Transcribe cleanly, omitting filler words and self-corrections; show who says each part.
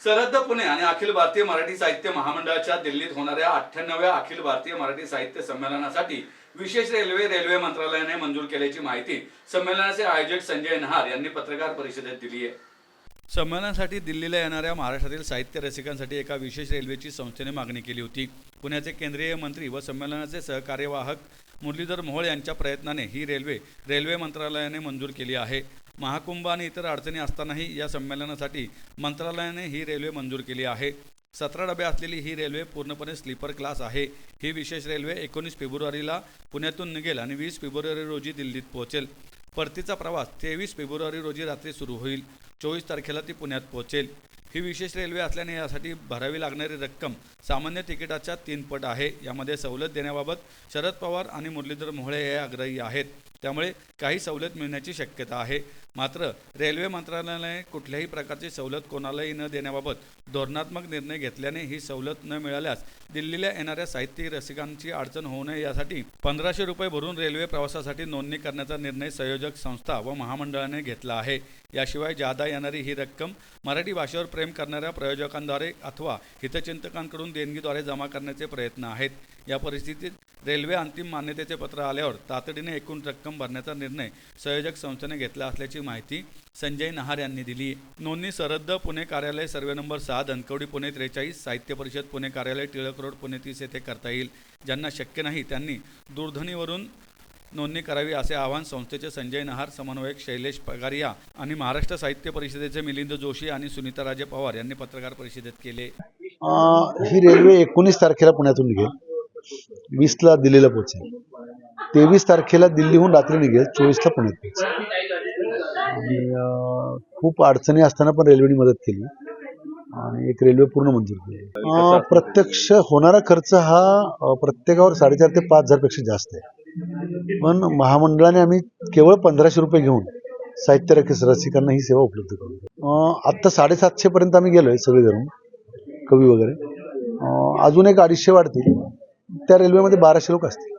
Speaker 1: सरहद्द पुणे आणि अखिल भारतीय मराठी साहित्य महामंडळाच्या दिल्लीत होणाऱ्या 98व्या अखिल भारतीय मराठी साहित्य संमेलनासाठी विशेष रेल्वे मंत्रालयाने मंजूर केल्याची माहिती संमेलनाचे आयोजक संजय नहार यांनी पत्रकार परिषदेत दिली आहे। संमेलनासाठी दिल्लीला येणाऱ्या महाराष्ट्रातील साहित्य रसिकांसाठी एका विशेष रेल्वेची संस्थेने मागणी केली होती। पुण्याचे केंद्रीय मंत्री व संमेलनाचे सहकार्यवाहक मुरलीधर मोहोळ यांच्या प्रयत्नाने ही रेल्वे मंत्रालयाने मंजूर केली आहे। महाकुंभ आणि इतर अडचणी असतानाही या संमेलनासाठी मंत्रालयाने ही रेल्वे मंजूर केली आहे। 17 डबे असलेली ही रेल्वे पूर्णपणे स्लीपर क्लास आहे। ही विशेष रेल्वे 19 फेब्रुवारीला पुण्यातून निघेल आणि 20 फेब्रुवारी रोजी दिल्लीत पोहोचेल। परतीचा प्रवास 23 फेब्रुवारी रोजी रात्री सुरू होईल। 24 तारखेला ती पुण्यात पोहोचेल। ही विशेष रेल्वे असल्याने यासाठी भरावी लागणारी रक्कम सामान्य तिकिटाच्या 3 पट आहे। यामध्ये सवलत देण्याबाबत शरद पवार आणि मुरलीधर मोहोळ हे आग्रही आहेत, त्यामुळे काही सवलत मिळण्याची शक्यता आहे। मात्र रेल्वे मंत्रालयाने कुठल्याही प्रकारची सवलत कोणालाही न देण्याबाबत धोरणात्मक निर्णय घेतल्याने ही सवलत न मिळाल्यास दिल्लीला येणाऱ्या साहित्य रसिकांची अडचण होऊ नये यासाठी 1500 रुपये भरून रेल्वे प्रवासासाठी नोंदणी करण्याचा निर्णय संयोजक संस्था व महामंडळाने घेतला आहे। याशिवाय जादा येणारी ही रक्कम मराठी भाषेवर प्रेम करणाऱ्या प्रयोजकांद्वारे अथवा हितचिंतकांकडून देणगीद्वारे जमा करण्याचे प्रयत्न आहेत। या परिस्थितीत रेल्वे अंतिम मान्यतेचे पत्र आल्यावर तातडीने एकूण रक्कम भरण्याचा निर्णय संयोजक संस्थेने घेतला असल्याची माहिती संजय नहार यांनी दिली। नोंदणी सरहद्द पुणे कार्यालय सर्वे नंबर 6 धनकवडी पुणे 43 साहित्य परिषद पुणे कार्यालय टिळक रोड पुणे 30 येथे करता येईल। ज्यांना शक्य नाही त्यांनी दूरध्वनीवरून नोंदणी करावी असे आवाहन संस्थेचे संजय नहार, समन्वयक शैलेश पगारिया आणि महाराष्ट्र साहित्य परिषदेचे मिलिंद जोशी आणि सुनीता राजे पवार यांनी पत्रकार परिषदेत केले।
Speaker 2: ही रेल्वे 19 तारखेला पुण्यातून निघेल, 20 ला दिल्लीला पोहोचेल, 23 तारखेला दिल्लीहून रात्री निघेल, 24 ला पुण्यात पोहोचेल। आणि खूप अडचणी असताना पण रेल्वेने मदत केली आणि एक रेल्वे पूर्ण मंजूर केली। प्रत्यक्ष होणारा खर्च हा प्रत्येकावर 4.5 ते 5 हजार पेक्षा जास्त आहे, पण महामंडळाने आम्ही केवळ 1500 रुपये घेऊन साहित्य रसिकांना ही सेवा उपलब्ध करू। आत्ता 750 पर्यंत आम्ही गेलोय सगळे धरून, कवी वगैरे। अजून एक 250 वाढतील। त्या रेल्वेमध्ये 1200 लोक असतील।